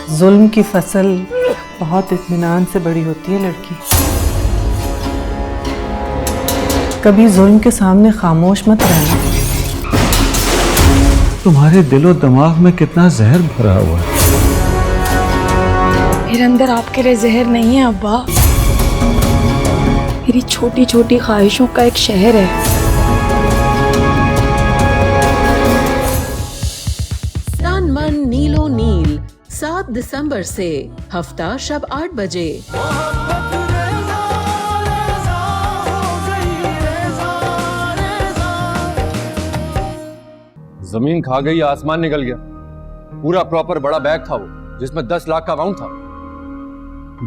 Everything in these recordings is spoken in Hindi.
जुल्म की फसल बहुत इत्मीनान से बड़ी होती है लड़की। कभी जुल्म के सामने खामोश मत रहना। तुम्हारे दिलो दिमाग में कितना जहर भरा हुआ है। मेरे अंदर आपके लिए जहर नहीं है अब्बा, मेरी छोटी छोटी ख्वाहिशों का एक शहर है। तन मन नीलो नील 7 दिसंबर से हफ्ता शब 8 बजे। जमीन खा गई, आसमान निकल गया। पूरा प्रॉपर बड़ा बैग था वो, जिसमें 10 लाख का अमाउंट था।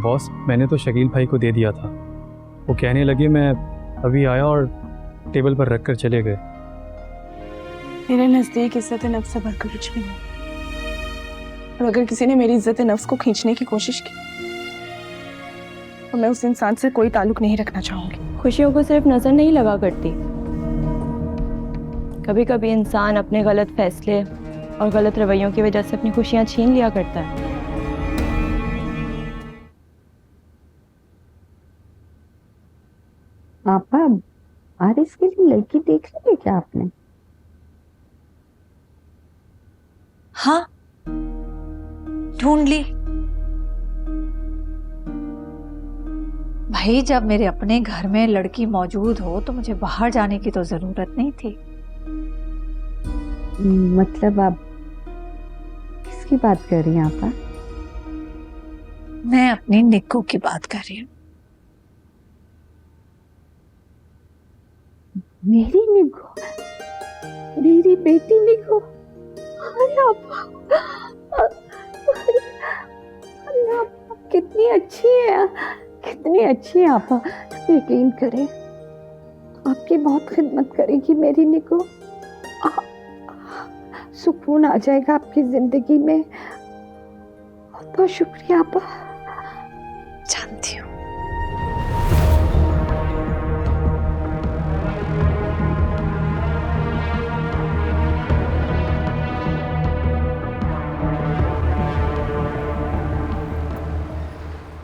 बॉस, मैंने तो शकील भाई को दे दिया था। वो कहने लगे, मैं अभी आया और टेबल पर रख कर चले गए। मेरे नजदीक इज्जत नफ्स से बढ़कर कुछ भी नहीं, और अगर किसी ने मेरी इज्जत नफ्स को खींचने की कोशिश की तो मैं उस इंसान से कोई ताल्लुक नहीं रखना चाहूंगी। खुशियों को सिर्फ नजर नहीं लगा करती, कभी कभी इंसान अपने गलत फैसले और गलत रवैयों की वजह से अपनी खुशियां छीन लिया करता है। पापा, आरिस के लिए लड़की देख ली है क्या आपने? हाँ, ढूंढ ली। भाई, जब मेरे अपने घर में लड़की मौजूद हो तो मुझे बाहर जाने की तो जरूरत नहीं थी। मतलब आप किसकी बात कर रही हैं आपा? मैं अपनी निक्कू की बात कर रही हूँ। मेरी निक्कू, मेरी बेटी निक्कू। अरे आपा, अरे आपा कितनी अच्छी है, कितनी अच्छी है आपा। यकीन करें, आपकी बहुत खिदमत करेगी मेरी निक्कू। सुकून आ जाएगा आपकी जिंदगी में। बहुत बहुत शुक्रिया आपा। जानती हूँ।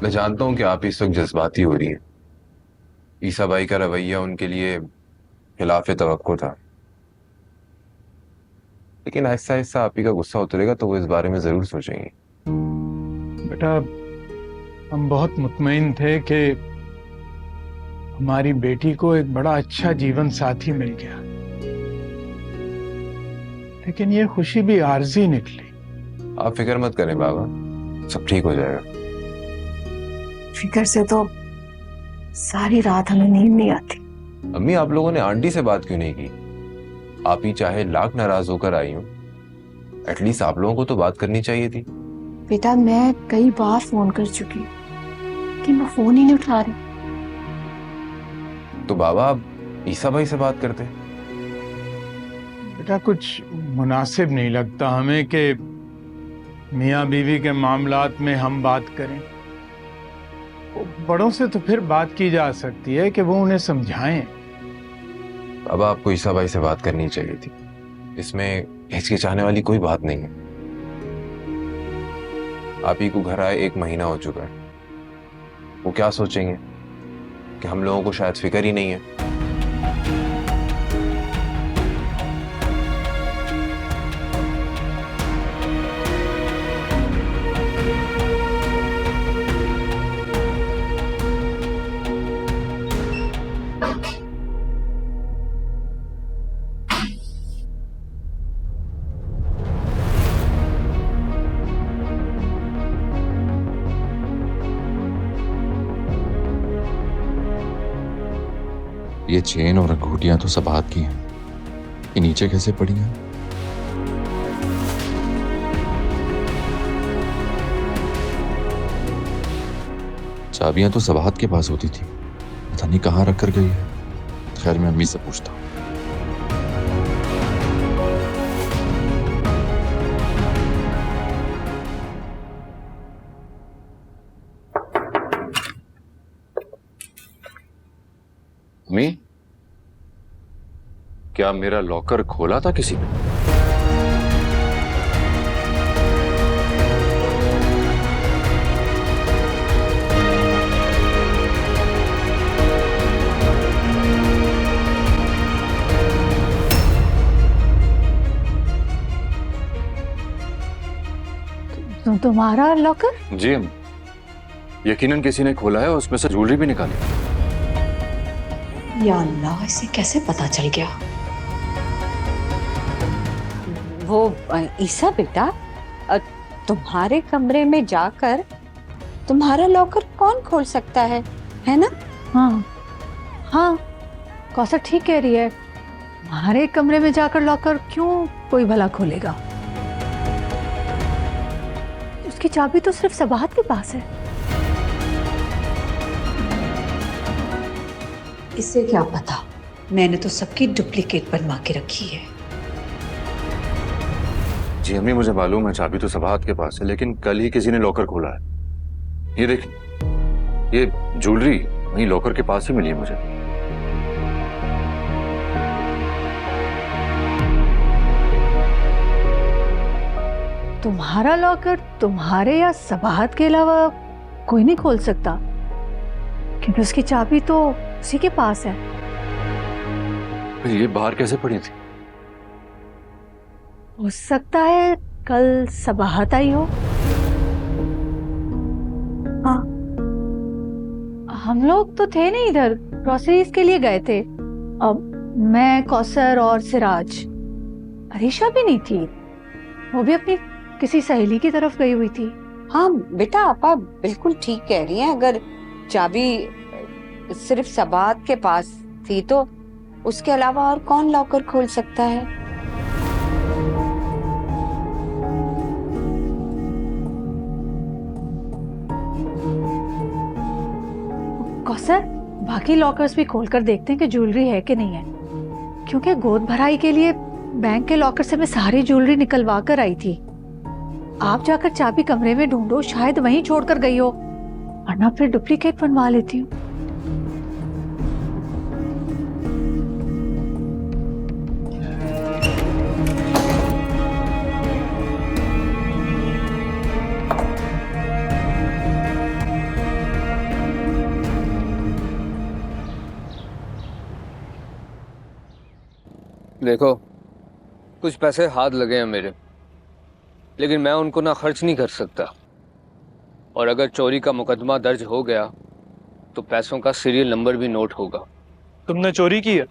मैं जानता हूं कि आप इस वक्त जज्बाती हो रही हैं। ईसा भाई का रवैया उनके लिए खिलाफ तवक्को था, लेकिन आहिस्ता आहिस्ता आप ही का गुस्सा उतरेगा तो वो इस बारे में जरूर सोचेंगे। बेटा, हम बहुत मुतमईन थे कि हमारी बेटी को एक बड़ा अच्छा जीवन साथी मिल गया, लेकिन ये खुशी भी आर्जी निकली। आप फिक्र मत करें बाबा, सब ठीक हो जाएगा। फिक्र से तो सारी रात हमें नींद नहीं आती। अम्मी, आप लोगों ने आंटी से बात क्यों नहीं की? आप ही चाहे लाख नाराज होकर आई हो, एटलीस्ट आप लोगों को तो बात करनी चाहिए थी। बेटा, मैं कई बार फोन कर चुकी हूँ कि मैं फोन ही नहीं उठा रही। तो बाबा, आप ईसा भाई से बात करते। बेटा, कुछ मुनासिब नहीं लगता हमें कि मियाँ बीवी के मामलात में हम बात करें। बड़ों से तो फिर बात की जा सकती है कि वो उन्हें समझाएं। अब आपको ईसा भाई से बात करनी चाहिए थी, इसमें हिचकिचाने वाली कोई बात नहीं है। आप ही को घर आए 1 महीना हो चुका है। वो क्या सोचेंगे कि हम लोगों को शायद फिक्र ही नहीं है। ये चेन और अंगूठियां तो सब हाथ की हैं, ये नीचे कैसे पड़ी हैं? चाबियां तो सब हाथ के पास होती थी, पता नहीं कहाँ रख कर गई है। खैर, मैं अम्मी से पूछता हूँ। अम्मी, क्या मेरा लॉकर खोला था किसी ने? तुम्हारा लॉकर? जी हम यकीनन किसी ने खोला है और उसमें से ज्वेलरी भी निकाली। या अल्लाह, इसे कैसे पता चल गया? वो ईसा बेटा, तुम्हारे कमरे में जाकर तुम्हारा लॉकर कौन खोल सकता है ना? हाँ हाँ, कौसर ठीक कह रही है। हमारे कमरे में जाकर लॉकर क्यों कोई भला खोलेगा? उसकी चाबी तो सिर्फ सबाहत के पास है। इसे क्या पता, मैंने तो सबकी डुप्लीकेट बनवा के रखी है। जी अम्मी मुझे मालूम है चाबी तो सबाहत के पास है, लेकिन कल ही किसी ने लॉकर खोला है। ये देखिए, ये ज्वेलरी वहीं लॉकर के पास ही मिली है मुझे। तुम्हारा लॉकर तुम्हारे या सबाहत के अलावा कोई नहीं खोल सकता, क्योंकि उसकी चाबी तो उसी के पास है। ये बाहर कैसे पड़ी थी? हो सकता है कल सबाहत आई हो। हाँ, हम लोग तो थे नहीं इधर, ग्रोसरीज के लिए गए थे। अब मैं, कौसर और सिराज। अरीशा भी नहीं थी, वो भी अपनी किसी सहेली की तरफ गई हुई थी। हाँ बेटा, आपा बिल्कुल ठीक कह रही हैं। अगर चाबी सिर्फ सबात के पास थी तो उसके अलावा और कौन लॉकर खोल सकता है? कौसर, बाकी लॉकर्स भी खोलकर देखते हैं कि ज्वेलरी है कि नहीं है, क्योंकि गोद भराई के लिए बैंक के लॉकर से मैं सारी ज्वेलरी निकलवा कर आई थी। आप जाकर चाबी कमरे में ढूंढो, शायद वहीं छोड़कर गई हो, वरना फिर डुप्लीकेट बनवा लेती हूँ। देखो, कुछ पैसे हाथ लगे हैं मेरे, लेकिन मैं उनको ना खर्च नहीं कर सकता। और अगर चोरी का मुकदमा दर्ज हो गया तो पैसों का सीरियल नंबर भी नोट होगा। तुमने चोरी की है?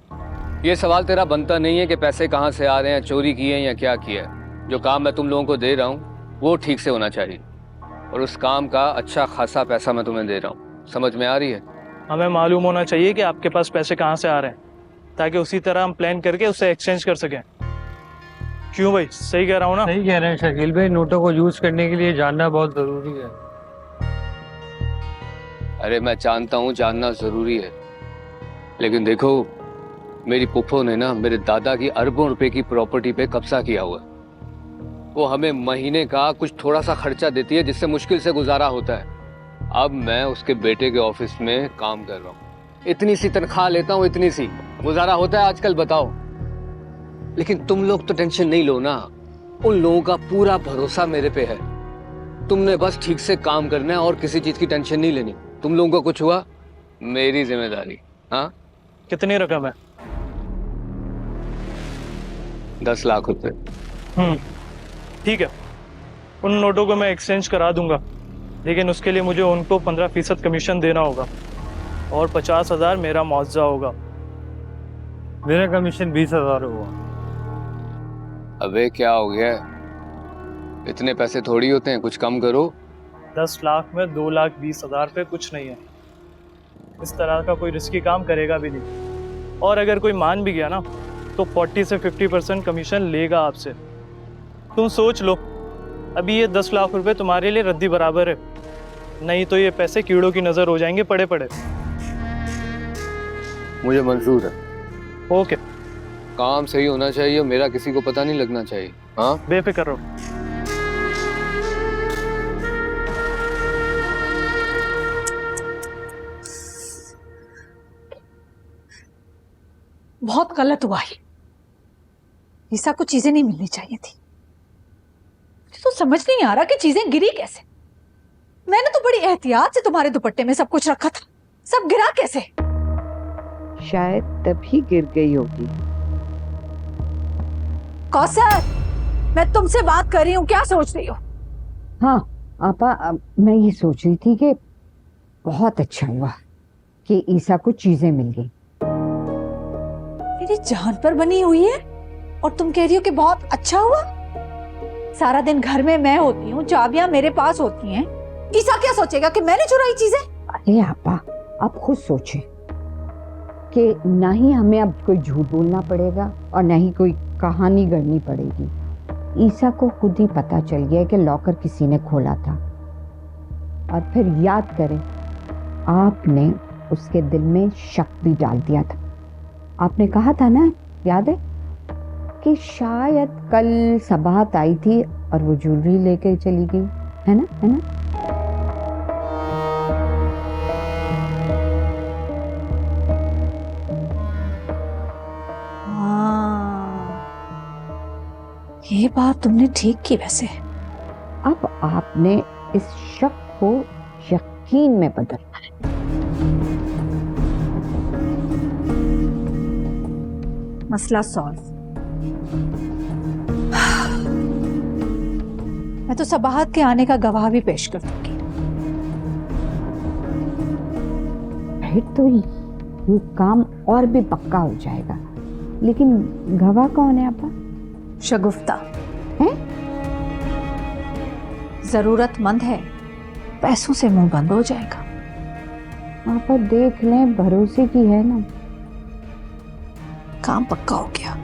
ये सवाल तेरा बनता नहीं है कि पैसे कहाँ से आ रहे हैं, चोरी किए हैं या क्या किया है। जो काम मैं तुम लोगों को दे रहा हूँ वो ठीक से होना चाहिए, और उस काम का अच्छा खासा पैसा मैं तुम्हें दे रहा हूँ। समझ में आ रही है? हमें मालूम होना चाहिए कि आपके पास पैसे कहाँ से आ रहे हैं, ताकि उसी तरह हम प्लान करके उससे एक्सचेंज कर सकें। क्यों भाई, सही कह रहा हूँ ना? सही कह रहे हैं शकील भाई, नोटों को यूज करने के लिए जानना बहुत जरूरी है। अरे मैं जानता हूँ जानना जरूरी है, लेकिन देखो, मेरी पुप्पो ने ना मेरे दादा की अरबों रुपए की प्रॉपर्टी पे कब्जा किया हुआ है। वो हमें महीने का कुछ थोड़ा सा खर्चा देती है, जिससे मुश्किल से गुजारा होता है। अब मैं उसके बेटे के ऑफिस में काम कर रहा हूँ, इतनी सी तनख्वाह लेता हूँ, इतनी सी गुजारा होता है आजकल, बताओ। लेकिन तुम लोग तो टेंशन नहीं लो ना, उन लोगों का पूरा भरोसा मेरे पे है। तुमने बस ठीक से काम करना है और किसी चीज की टेंशन नहीं लेनी। तुम लोगों को कुछ हुआ, मेरी जिम्मेदारी। हाँ, कितनी रकम है? 10 लाख रुपए। ठीक है, उन नोटों को मैं एक्सचेंज करा दूंगा, लेकिन उसके लिए मुझे उनको 15% कमीशन देना होगा और 50,000 मेरा मुआवजा होगा। मेरा कमीशन 20,000 हुआ। अबे क्या हो गया, इतने पैसे थोड़ी होते हैं, कुछ कम करो। 10 लाख में 2,20,000 पे कुछ नहीं है। इस तरह का कोई रिस्की काम करेगा भी नहीं, और अगर कोई मान भी गया ना तो 40 से 50% कमीशन लेगा आपसे। तुम सोच लो, अभी ये 10 लाख रुपए तुम्हारे लिए रद्दी बराबर है, नहीं तो ये पैसे कीड़ों की नजर हो जाएंगे पड़े पड़े। मुझे मंजूर है। ओके, काम सही होना चाहिए, मेरा किसी को पता नहीं लगना चाहिए। हाँ, बेफिक्र रहो। बहुत गलत हुआ ही, ईसा को चीजें नहीं मिलनी चाहिए थी। मुझे तो समझ नहीं आ रहा कि चीजें गिरी कैसे। मैंने तो बड़ी एहतियात से तुम्हारे दुपट्टे में सब कुछ रखा था, सब गिरा कैसे? शायद तभी गिर गई होगी। कौसर, मैं तुमसे बात कर रही हूँ, क्या सोच रही हो? हाँ आपा, मैं ये सोच रही थी कि बहुत अच्छा हुआ कि ईसा को चीजें मिल गई। मेरी जान पर बनी हुई है और तुम कह रही हो कि बहुत अच्छा हुआ। सारा दिन घर में मैं होती हूँ, चाबियां मेरे पास होती हैं। ईसा क्या सोचेगा कि मैंने चुराई चीजें? अरे आपा, आप खुद सोचें कि ना ही हमें अब कोई झूठ बोलना पड़ेगा और ना ही कोई कहानी गढ़नी पड़ेगी। ईसा को खुद ही पता चल गया कि लॉकर किसी ने खोला था। और फिर याद करें, आपने उसके दिल में शक भी डाल दिया था। आपने कहा था ना, याद है, कि शायद कल सबाहत आई थी और वो ज्वेलरी लेके चली गई, है ना, है ना? ये बात तुमने ठीक की वैसे। अब आपने इस शक को यकीन में बदलना है। मसला सॉल्व। मैं तो सबाहत के आने का गवाह भी पेश कर दूंगी। फिर तो ये काम और भी पक्का हो जाएगा। लेकिन गवाह कौन है आपा? शगुफ्ता है? जरूरतमंद है, पैसों से मुंह बंद हो जाएगा। आपा देख लें, भरोसे की है ना। काम पक्का हो गया।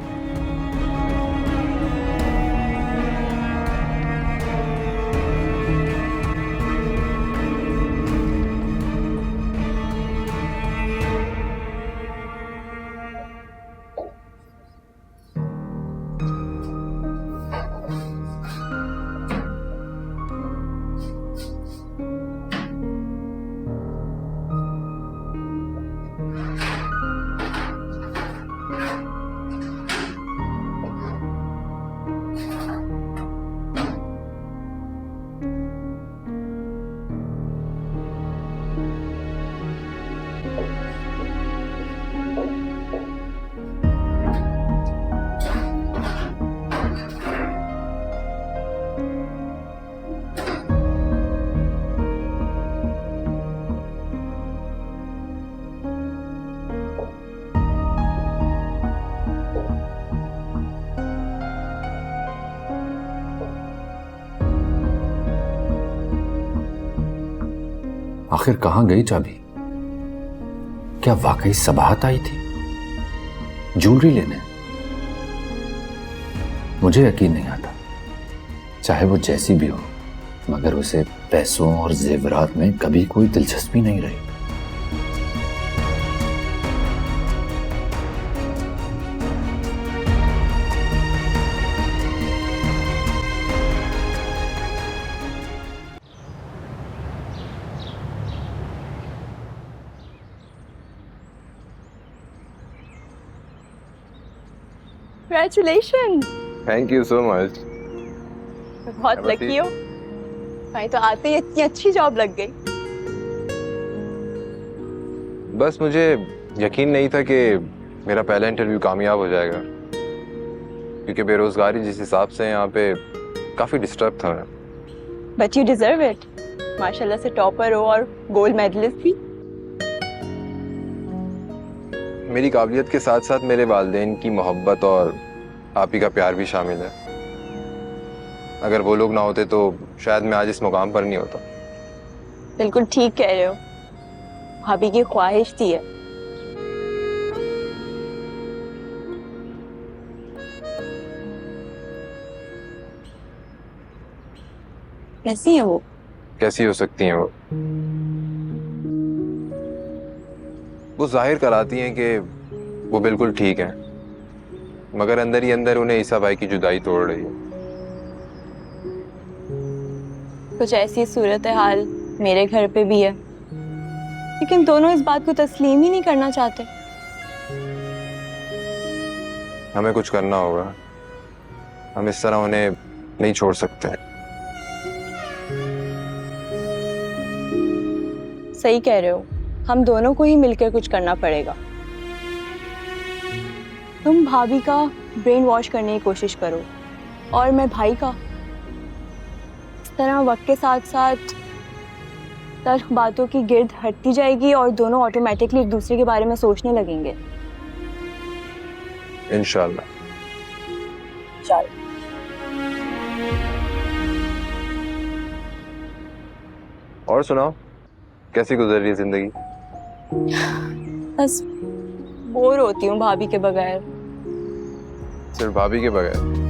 आखिर कहां गई चाबी? क्या वाकई सबाहत आई थी ज्वेलरी लेने? मुझे यकीन नहीं आता। चाहे वो जैसी भी हो, मगर उसे पैसों और जेवरात में कभी कोई दिलचस्पी नहीं रही। Congratulations! Thank you so much. बहुत लकी हो भाई, तो आते ही इतनी अच्छी जॉब लग गई। बस मुझे यकीन नहीं था कि मेरा पहला इंटरव्यू कामयाब हो जाएगा, क्योंकि बेरोजगारी जिस हिसाब से यहाँ पे काफी डिस्टर्ब था मैं। But you deserve it. माशाल्लाह से टॉपर हो और गोल्ड मेडलिस्ट भी। मेरी काबिलियत के साथ साथ मेरे वालिदैन की मोहब्बत और आप ही का प्यार भी शामिल है। अगर वो लोग ना होते तो शायद मैं आज इस मुकाम पर नहीं होता। बिल्कुल ठीक कह रहे हो, भाभी की ख्वाहिश थी है। कैसी है वो? कैसी हो सकती हैं वो जाहिर कराती हैं कि वो बिल्कुल ठीक हैं, मगर अंदर ही अंदर उन्हें ईसा भाई की जुदाई तोड़ रही है। कुछ ऐसी सूरत हाल मेरे घर पे भी है, लेकिन दोनों इस बात को तस्लीम ही नहीं करना चाहते। हमें कुछ करना होगा, हम इस तरह उन्हें नहीं छोड़ सकते। सही कह रहे हो, हम दोनों को ही मिलकर कुछ करना पड़ेगा। तुम भाभी का ब्रेन वॉश करने की कोशिश करो और मैं भाई का। तरह वक्त के साथ साथ तल्ख बातों की गिर्द हटती जाएगी और दोनों ऑटोमेटिकली एक दूसरे के बारे में सोचने लगेंगे। इंशाल्लाह। चल। और सुनाओ, कैसी गुजर रही है जिंदगी? बस बोर होती हूँ भाभी के बगैर। सिर्फ भाभी के बगैर?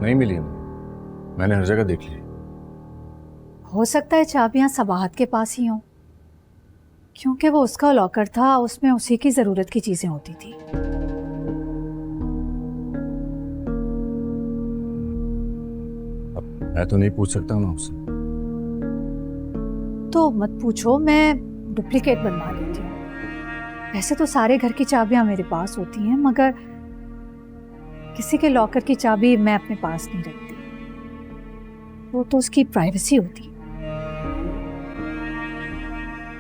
नहीं मिली हमें, मैंने हर जगह देख ली। हो सकता है चाबियां सबाहत के पास ही हों, क्योंकि वो उसका लॉकर था, उसमें उसी की जरूरत की चीजें होती थी। अब मैं तो नहीं पूछ सकता ना उससे। तो मत पूछो, मैं डुप्लीकेट बनवा लेती हूँ। वैसे तो सारे घर की चाबियां मेरे पास होती हैं, मगर किसी के लॉकर की चाबी मैं अपने पास नहीं रखती, वो तो उसकी प्राइवेसी होती।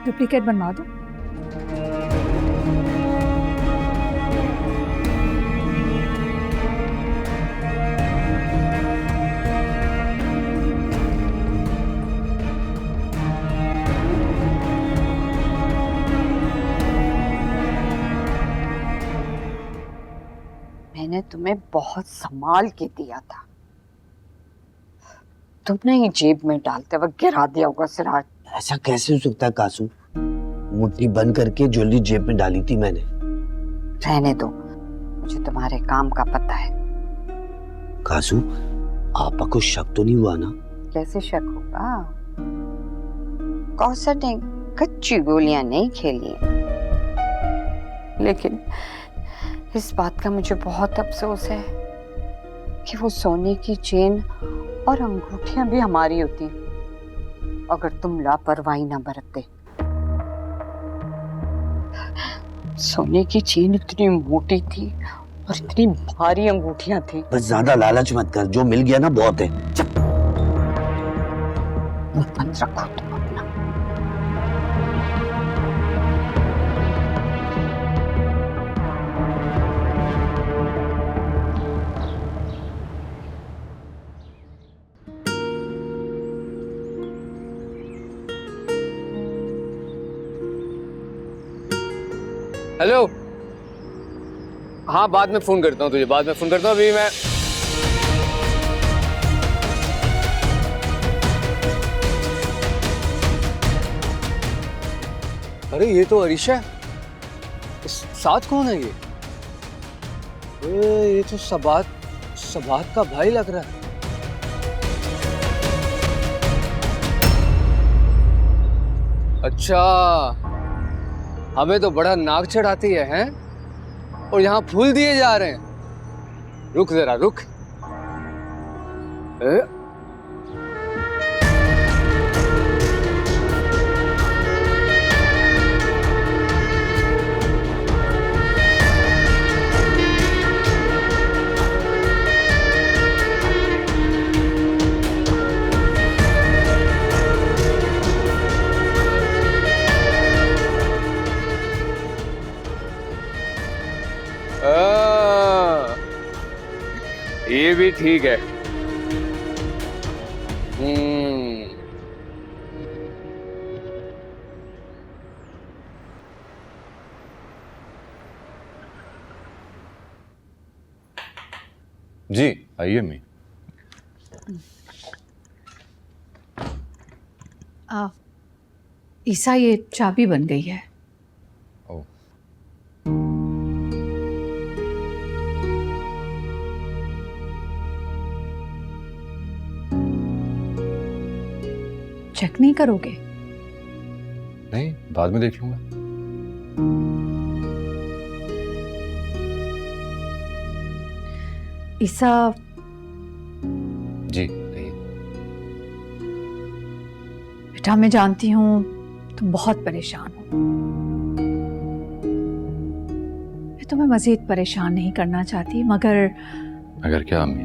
डुप्लीकेट बनवा दो। मैंने तुम्हें बहुत संभाल के दिया था, तुमने ये जेब में डालते वक्त गिरा दिया होगा सिराज। ऐसा कैसे हो सकता है कासू? मुट्ठी बंद करके ज्वेलरी जेब में डाली थी मैंने। रहने दो, मुझे तुम्हारे काम का पता है। कासू, आपा को शक तो नहीं हुआ ना? कैसे शक होगा? कौसर ने कच्ची गोलियां नहीं खेली, लेकिन इस बात का मुझे बहुत अफसोस है कि वो सोने की चेन और अंगूठियां भी हमारी होती अगर तुम लापरवाही ना बरतते। सोने की चेन इतनी मोटी थी और इतनी भारी अंगूठियां थी। बस ज्यादा लालच मत कर, जो मिल गया ना बहुत है। मुंह बंद रखो तुम अपना। हेलो, हाँ बाद में फोन करता हूँ तुझे, बाद में फोन करता हूँ। अभी मैं अरे ये तो अरीशा है। साथ कौन है ये? ये तो सबात का भाई लग रहा है। अच्छा, हमें तो बड़ा नाक चढ़ाती है, हैं? और यहाँ फूल दिए जा रहे हैं। रुक जरा रुक। ये भी ठीक है। जी आइए मैं। ईसा, ये चाबी बन गई है। ओ। चेक नहीं करोगे? नहीं, बाद में देख लूंगा। ईसा। जी बेटा, मैं जानती हूँ तुम बहुत परेशान हो, मैं तुम्हें मजीद परेशान नहीं करना चाहती, मगर क्या अम्मी?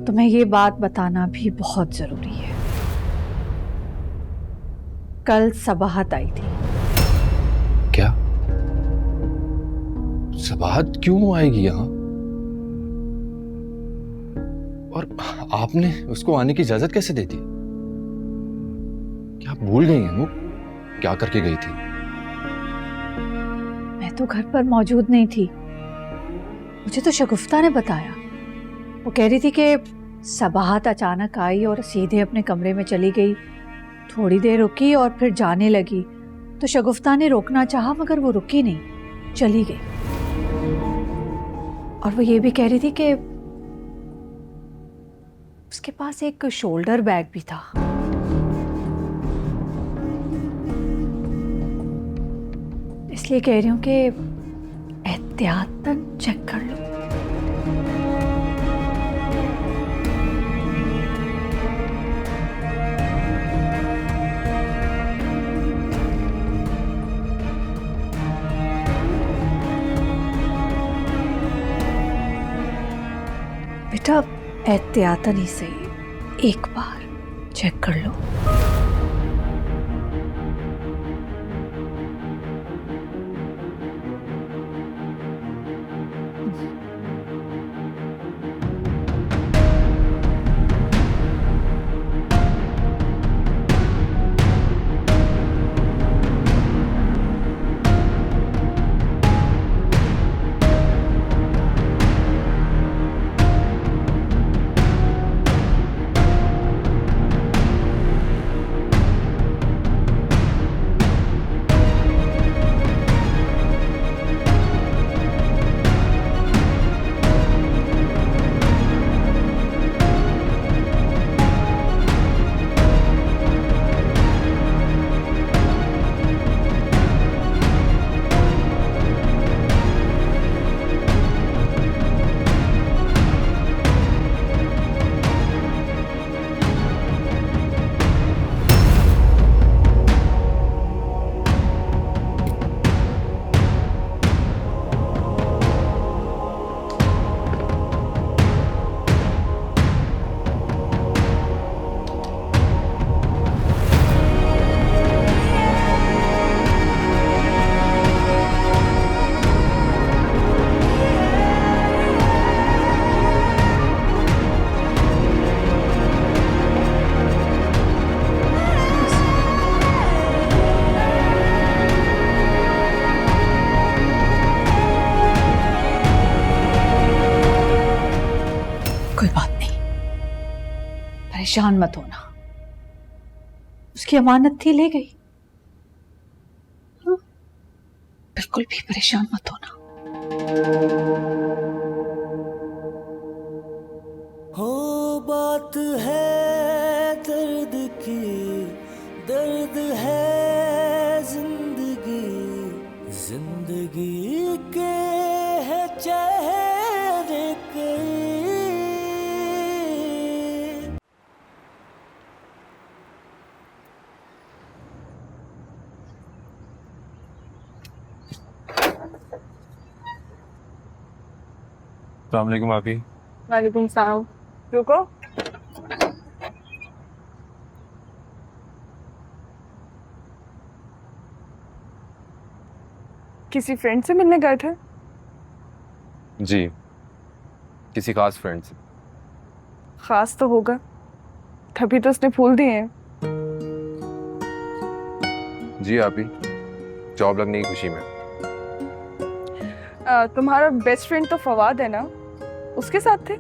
तुम्हें ये बात बताना भी बहुत जरूरी है। कल सबाहत आई थी। क्या? सबाहत क्यों आएगी यहाँ? और आपने उसको आने की इजाजत कैसे दे दी? क्या आप भूल गई हैं वो क्या करके गई थी? मैं तो घर पर मौजूद नहीं थी, मुझे तो शगुफ्ता ने बताया। वो कह रही थी कि सबाहत अचानक आई और सीधे अपने कमरे में चली गई, थोड़ी देर रुकी और फिर जाने लगी। तो शगुफ्ता ने रोकना चाहा मगर वो रुकी नहीं, चली गई। और वो ये भी कह रही थी कि उसके पास एक शोल्डर बैग भी था। इसलिए कह रही हूं कि एहतियातन चेक कर लो। बेटा एहतियातन ही सही, एक बार चेक कर लो। परेशान मत होना, उसकी अमानत थी, ले गई। बिल्कुल भी परेशान मत होना। हो बात है दर्द की, दर्द है जिंदगी, जिंदगी के है चेहरे कई। अस्सलाम वालेकुम आपी। वालेकुम सलाम। रुको, किसी फ्रेंड से मिलने गए थे? जी, किसी खास फ्रेंड से। खास तो होगा, तभी तो उसने फूल दिए हैं। जी आपी, जॉब लगने की खुशी में। तुम्हारा बेस्ट फ्रेंड तो फवाद है ना, उसके साथ थे?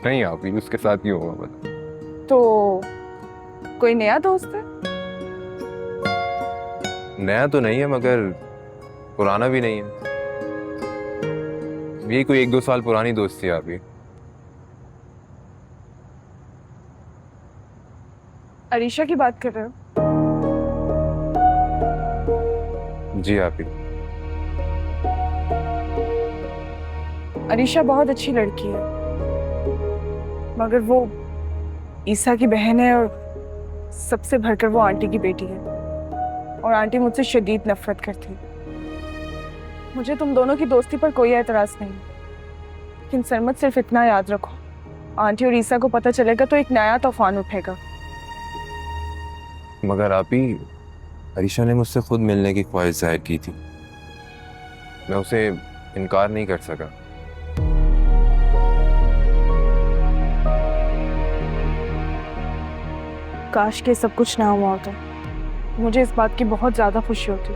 नहीं आपी, उसके साथ क्यों होगा पता। तो कोई नया दोस्त है? नया तो नहीं है मगर पुराना भी नहीं है। ये कोई 1-2 साल पुरानी दोस्ती है आपी। अरीशा की बात कर रहे हो? जी आपी। अरीशा बहुत अच्छी लड़की है, मगर वो ईसा की बहन है और सबसे बढ़कर वो आंटी की बेटी है, और आंटी मुझसे शदीद नफरत करती है। मुझे तुम दोनों की दोस्ती पर कोई एतराज नहीं, लेकिन सरमद सिर्फ इतना याद रखो, आंटी और ईसा को पता चलेगा तो एक नया तूफान उठेगा। मगर आप ही, अरीशा ने मुझसे खुद मिलने की ख्वाहिश जाहिर की थी, मैं उसे इनकार नहीं कर सका। काश के सब कुछ ना हुआ होता, मुझे इस बात की बहुत ज्यादा खुशी होती,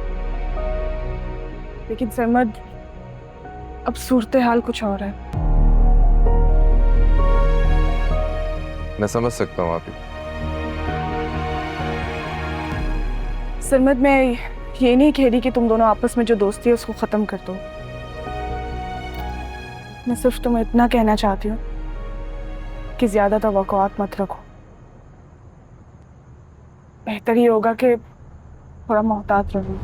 लेकिन सरमद अब सूरत हाल कुछ और है। मैं समझ सकता हूँ आप ही। सरमद, मैं ये नहीं कह रही कि तुम दोनों आपस में जो दोस्ती है उसको खत्म कर दो। मैं सिर्फ तुम्हें इतना कहना चाहती हूँ कि ज्यादा तवक्कुआत मत रखो। बेहतर ये होगा कि थोड़ा मोहतात रहो।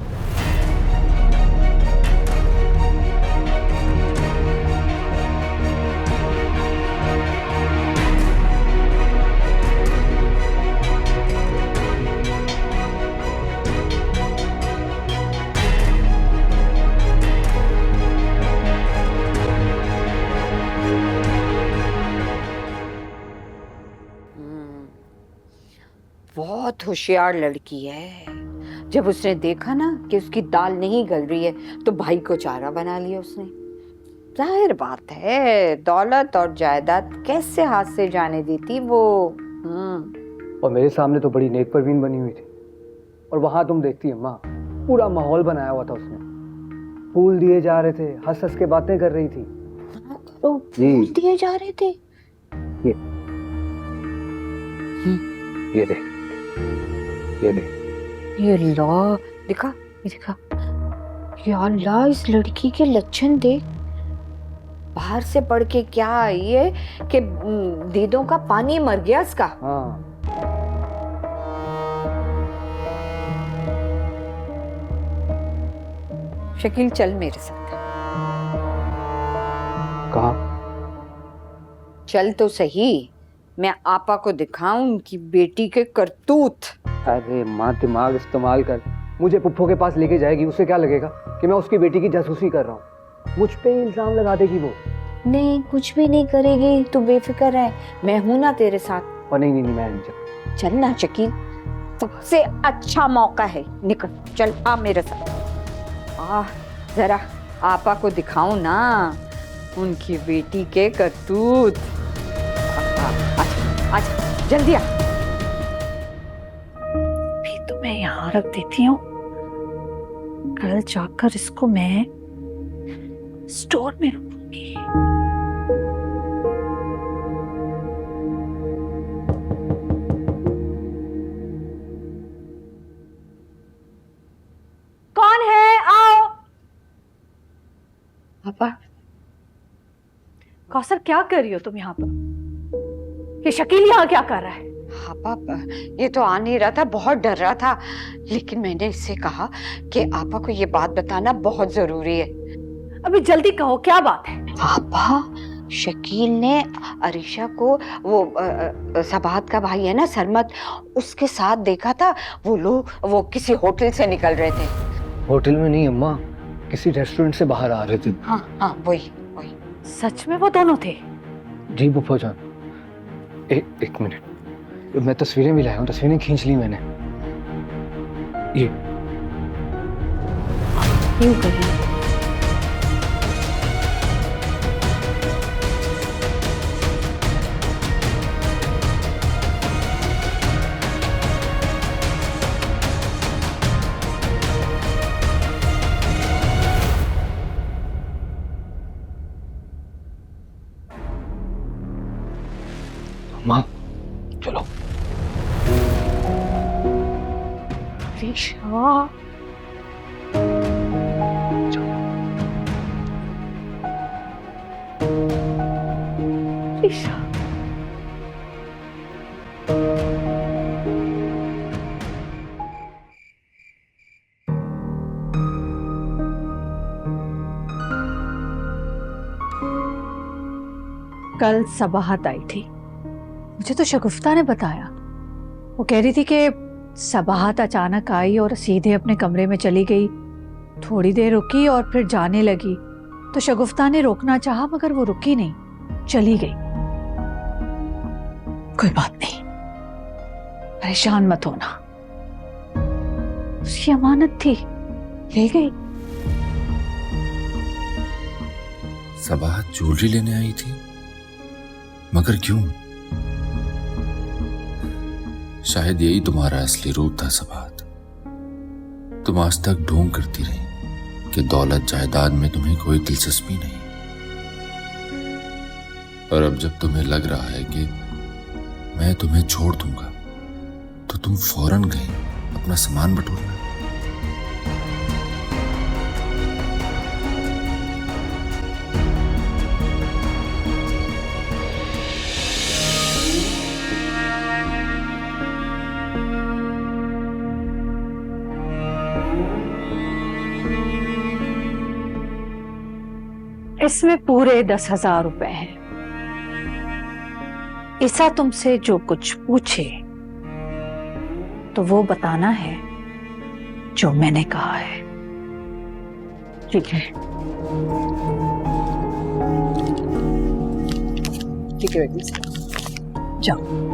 बहुत होशियार लड़की है। जब उसने देखा ना कि उसकी दाल नहीं गल रही है तो भाई को चारा बना लिया उसने। जाहिर बात है, दौलत और जायदाद कैसे हाथ से जाने देती वो। और मेरे सामने तो बड़ी नेक परवीन बनी हुई थी, और वहां तुम देखती अम्मा, पूरा माहौल बनाया हुआ था उसने। फूल दिए जा रहे थे, हंस हंस के बातें कर रही थी। फूल दिए जा रहे थे। ये दे, ये दे। ये अल्लाह, दिखा, ये दिखा। या अल्लाह, इस लड़की के लक्षण देख। बाहर से पढ़ के क्या आई है कि दीदों का पानी मर गया इसका। हाँ। शकील, चल मेरे साथ। कहाँ? चल तो सही, मैं आपा को दिखाऊं उनकी बेटी के करतूत। अरे माँ, दिमाग इस्तेमाल कर। मुझे पुप्पो के पास लेके जाएगी, उससे क्या लगेगा कि मैं उसकी बेटी की जासूसी कर रहा हूँ। मुझ पे इल्जाम लगा देगी वो। नहीं, कुछ भी नहीं करेगी, तू बेफिक्र है, मैं हूं ना तेरे साथ। और नहीं, मैं नहीं चल। चल ना शकील, सबसे अच्छा मौका है, निकल, चल आ मेरे साथ। जरा आपा को दिखाऊं ना उनकी बेटी के करतूत। आजा, जल्दी आ। भी तो मैं यहाँ रख देती हूँ, कल जाकर इसको मैं स्टोर में रखूंगी। कौन है? आओ। पापा। कौसर, क्या कर रही हो तुम यहाँ पर? ये शकील यहाँ क्या कर रहा है? हाँ पापा, ये तो आ नहीं रहा था, बहुत डर रहा था, लेकिन मैंने इससे कहा कि आपा को ये बात बताना बहुत जरूरी है। अभी जल्दी कहो, क्या बात है? पापा, शकील ने अरीशा को, वो सबात का भाई है ना सरमद, उसके साथ देखा था। वो लोग वो किसी होटल से निकल रहे थे। होटल में नहीं अम्मा, किसी रेस्टोरेंट से बाहर आ रहे थे। हाँ, वही। सच में वो दोनों थे? जी बुफा जान, एक मिनट, मैं तस्वीरें भी लाया हूँ, तस्वीरें खींच ली मैंने। ये क्यों करी? माँ, चलो। अरीशा, अरीशा, कल सबाहत आई थी, मुझे तो शगुफ्ता ने बताया। वो कह रही थी कि सबाहत अचानक आई और सीधे अपने कमरे में चली गई थोड़ी देर रुकी और फिर जाने लगी तो शगुफ्ता ने रोकना चाहा मगर वो रुकी नहीं, चली गई। कोई बात नहीं, परेशान मत होना, उसकी अमानत थी, ले गई। सबाहत ज्वेलरी लेने आई थी, मगर क्यों? शायद यही तुम्हारा असली रूप था सबाहत। तुम आज तक ढोंग करती रही कि दौलत जायदाद में तुम्हें कोई दिलचस्पी नहीं, और अब जब तुम्हें लग रहा है कि मैं तुम्हें छोड़ दूंगा तो तुम फौरन गई अपना सामान बटोरना। इसमें पूरे 10,000 रुपए हैं। ईसा तुमसे जो कुछ पूछे तो वो बताना है जो मैंने कहा है, ठीक है? ठीक है बेटी, जाओ।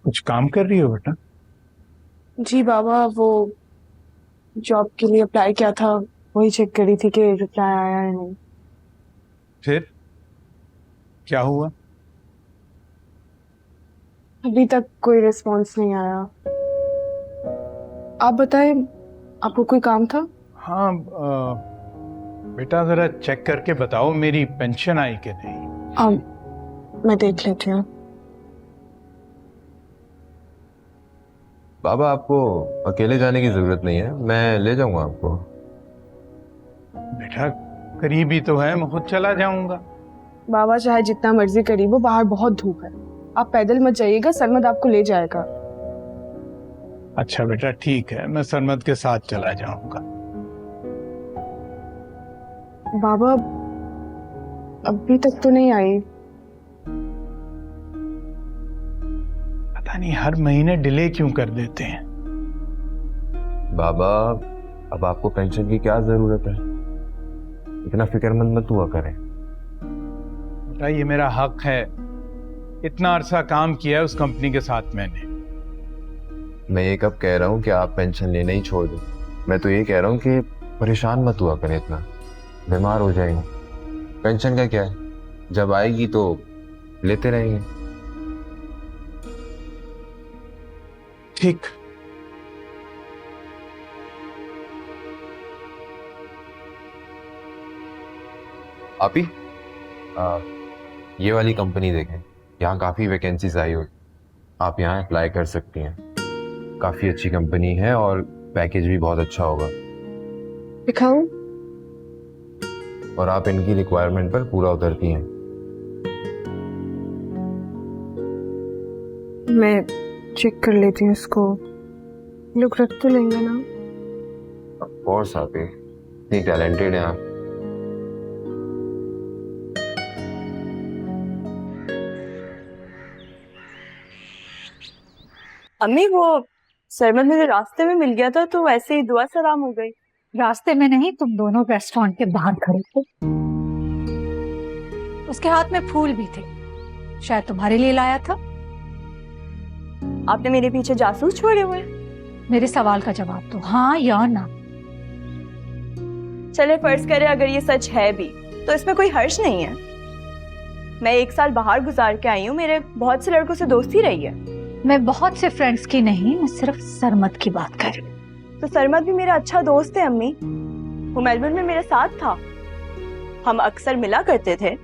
कुछ काम कर रही हो बेटा? जी बाबा, वो जॉब के लिए अप्लाई किया था, वही चेक करी थी कि रिप्लाई आया है नहीं। फिर क्या हुआ? अभी तक कोई रिस्पॉन्स नहीं आया। आप बताएं, आपको कोई काम था? हाँ बेटा, जरा चेक करके बताओ मेरी पेंशन आई कि नहीं। मैं देख लेती हूँ। बाबा, आपको अकेले जाने की जरूरत नहीं है, मैं ले जाऊंगा आपको। बेटा करीबी तो है, मैं खुद चला जाऊंगा। बाबा चाहे जितना मर्जी करीब हो, बाहर बहुत धूप है, आप पैदल मत जाइएगा, सरमद आपको ले जाएगा। अच्छा बेटा ठीक है, मैं सरमद के साथ चला जाऊंगा। बाबा अभी तक तो नहीं आई। पता नहीं हर महीने डिले क्यों कर देते हैं। बाबा, अब आपको पेंशन की क्या जरूरत है, इतना फिक्रमंद मत हुआ करें। बेटा ये मेरा हक है, इतना अरसा काम किया है उस कंपनी के साथ मैंने। मैं ये कब कह रहा हूँ कि आप पेंशन लेना ही छोड़ दें, मैं तो ये कह रहा हूँ कि परेशान मत हुआ करें, इतना बीमार हो जाएंगे। पेंशन का क्या है, जब आएगी तो लेते रहेंगे। ठीक। आपी, ये वाली कंपनी देखें, यहाँ काफी वैकेंसीज आई हुई, आप यहाँ अप्लाई कर सकती हैं। काफी अच्छी कंपनी है और पैकेज भी बहुत अच्छा होगा। दिखाऊं? और आप इनकी रिक्वायरमेंट पर पूरा उतरती हैं। मैं चेक कर लेती हूँ इसको, लोग रख तो लेंगे ना? ऑफ कोर्स आपी, इतनी टैलेंटेड हैं आप। अम्मी, वो सरमद मुझे रास्ते में मिल गया था तो वैसे ही दुआ सलाम हो गई। रास्ते में नहीं, तुम दोनों रेस्टोरेंट के बाहर खड़े थे। उसके हाथ में फूल भी थे, शायद तुम्हारे लिए लाया था। आपने मेरे पीछे जासूस छोड़े हुए? मेरे सवाल का जवाब दो, हाँ या ना। चले फर्ज करें अगर ये सच है भी तो इसमें कोई हर्ष नहीं है। मैं 1 साल बाहर गुजार के आई हूँ, मेरे बहुत से लड़कों से दोस्ती रही है। मैं बहुत से फ्रेंड्स की नहीं, मैं सिर्फ सरमद की बात कर रही हूँ। तो सरमद भी मेरा अच्छा दोस्त है अम्मी, वो मेलबर्न में मेरे साथ था। हम अक्सर मिला करते थे।